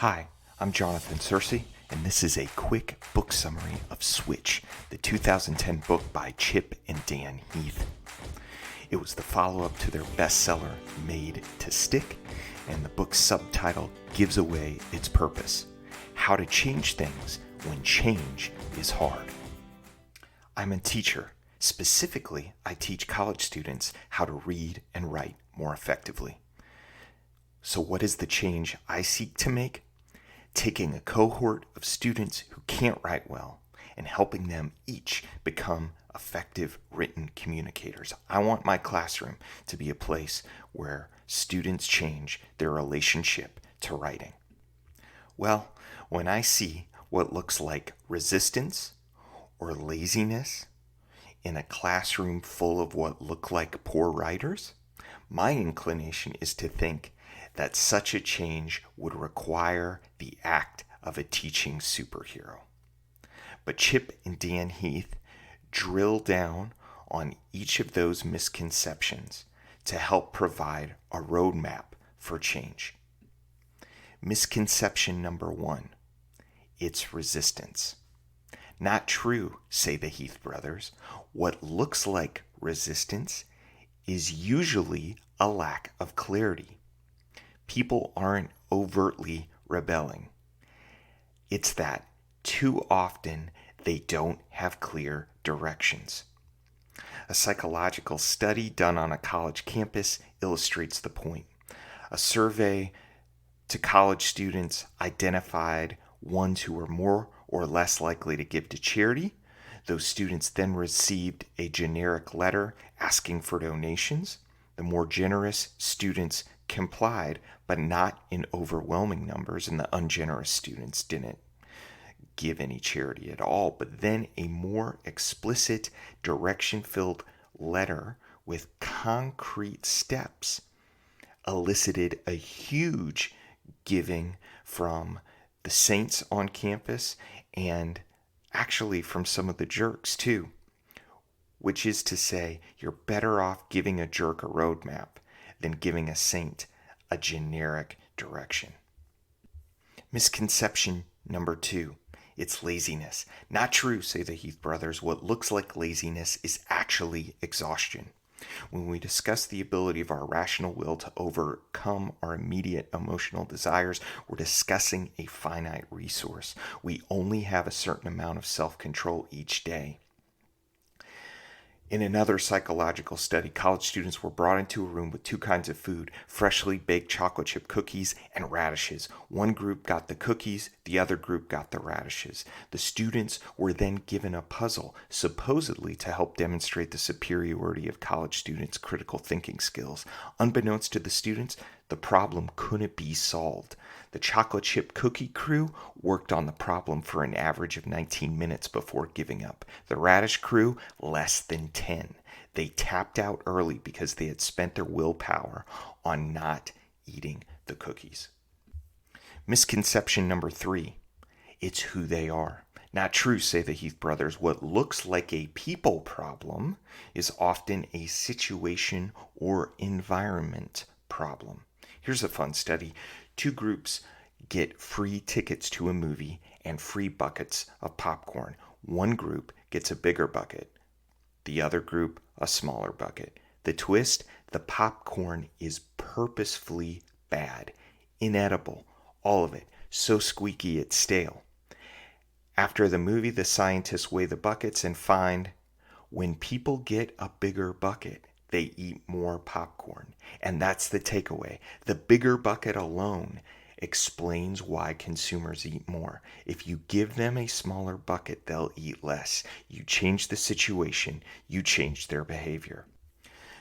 Hi, I'm Jonathan Searcy, and this is a quick book summary of Switch, the 2010 book by Chip and Dan Heath. It was the follow-up to their bestseller, Made to Stick, and the book's subtitle gives away its purpose: how to change things when change is hard. I'm a teacher. Specifically, I teach college students how to read and write more effectively. So what is the change I seek to make? Taking a cohort of students who can't write well and helping them each become effective written communicators. I want my classroom to be a place where students change their relationship to writing. Well, when I see what looks like resistance or laziness in a classroom full of what look like poor writers, my inclination is to think that such a change would require the act of a teaching superhero. But Chip and Dan Heath drill down on each of those misconceptions to help provide a roadmap for change. Misconception number 1, it's resistance. Not true, say the Heath brothers. What looks like resistance is usually a lack of clarity. People aren't overtly rebelling. It's that too often they don't have clear directions. A psychological study done on a college campus illustrates the point. A survey to college students identified ones who were more or less likely to give to charity. Those students then received a generic letter asking for donations. The more generous students complied, but not in overwhelming numbers, and the ungenerous students didn't give any charity at all. But then a more explicit, direction-filled letter with concrete steps elicited a huge giving from the saints on campus and actually from some of the jerks too. Which is to say, you're better off giving a jerk a roadmap than giving a saint a generic direction. Misconception number 2, it's laziness. Not true, say the Heath brothers. What looks like laziness is actually exhaustion. When we discuss the ability of our rational will to overcome our immediate emotional desires, we're discussing a finite resource. We only have a certain amount of self-control each day. In another psychological study, college students were brought into a room with 2 kinds of food: freshly baked chocolate chip cookies and radishes. One group got the cookies, the other group got the radishes. The students were then given a puzzle, supposedly to help demonstrate the superiority of college students' critical thinking skills. Unbeknownst to the students, the problem couldn't be solved. The chocolate chip cookie crew worked on the problem for an average of 19 minutes before giving up. The radish crew, less than 10. They tapped out early because they had spent their willpower on not eating the cookies. Misconception number 3, it's who they are. Not true, say the Heath brothers. What looks like a people problem is often a situation or environment problem. Here's a fun study. 2 groups get free tickets to a movie and free buckets of popcorn. One group gets a bigger bucket, the other group a smaller bucket. The twist: the popcorn is purposefully bad, inedible, all of it, so squeaky it's stale. After the movie, the scientists weigh the buckets and find when people get a bigger bucket, they eat more popcorn. And that's the takeaway. The bigger bucket alone explains why consumers eat more. If you give them a smaller bucket, they'll eat less. You change the situation, you change their behavior.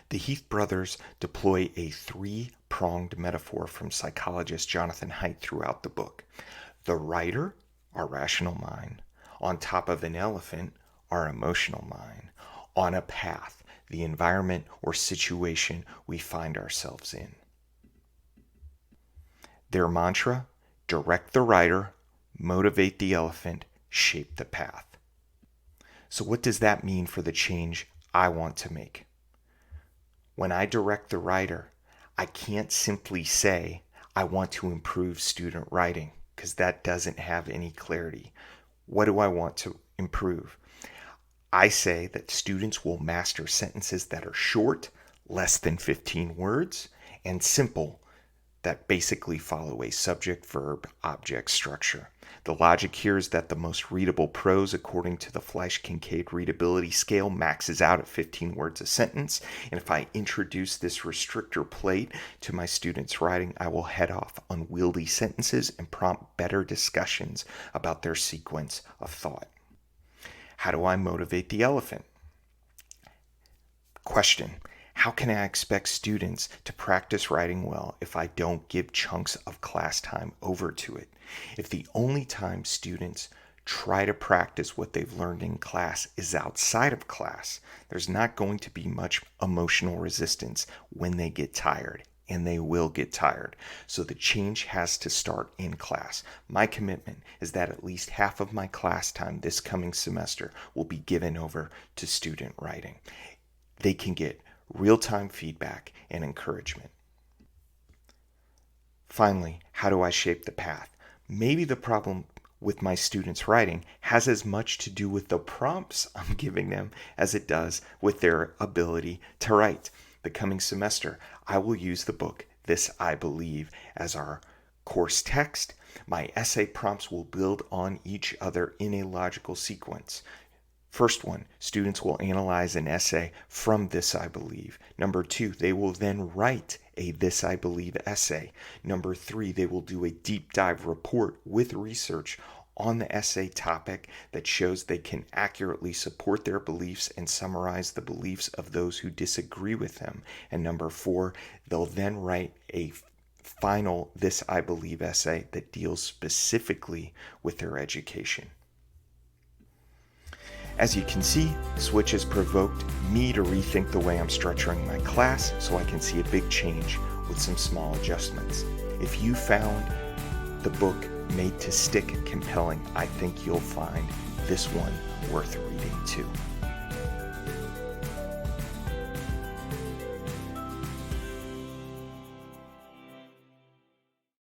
The Heath brothers deploy a 3-pronged metaphor from psychologist Jonathan Haidt throughout the book. The writer, our rational mind; on top of an elephant, our emotional mind; on a path, the environment or situation we find ourselves in. Their mantra: direct the rider, motivate the elephant, shape the path. So what does that mean for the change I want to make? When I direct the rider, I can't simply say I want to improve student writing, because that doesn't have any clarity. What do I want to improve? I say that students will master sentences that are short, less than 15 words, and simple, that basically follow a subject, verb, object structure. The logic here is that the most readable prose, according to the Fleisch-Kincaid readability scale, maxes out at 15 words a sentence. And if I introduce this restrictor plate to my students' writing, I will head off unwieldy sentences and prompt better discussions about their sequence of thought. How do I motivate the elephant? Question: how can I expect students to practice writing well if I don't give chunks of class time over to it? If the only time students try to practice what they've learned in class is outside of class, there's not going to be much emotional resistance when they get tired. And they will get tired. So the change has to start in class. My commitment is that at least half of my class time this coming semester will be given over to student writing. They can get real-time feedback and encouragement. Finally, how do I shape the path? Maybe the problem with my students' writing has as much to do with the prompts I'm giving them as it does with their ability to write. The coming semester, I will use the book This I Believe as our course text. My essay prompts will build on each other in a logical sequence. First one, students will analyze an essay from This I Believe. Number 2, they will then write a This I Believe essay. Number 3, they will do a deep dive report with research on the essay topic that shows they can accurately support their beliefs and summarize the beliefs of those who disagree with them. And number 4, they'll then write a final This I Believe essay that deals specifically with their education. As you can see, Switch has provoked me to rethink the way I'm structuring my class so I can see a big change with some small adjustments. If you found the book Made to Stick compelling, I think you'll find this one worth reading too.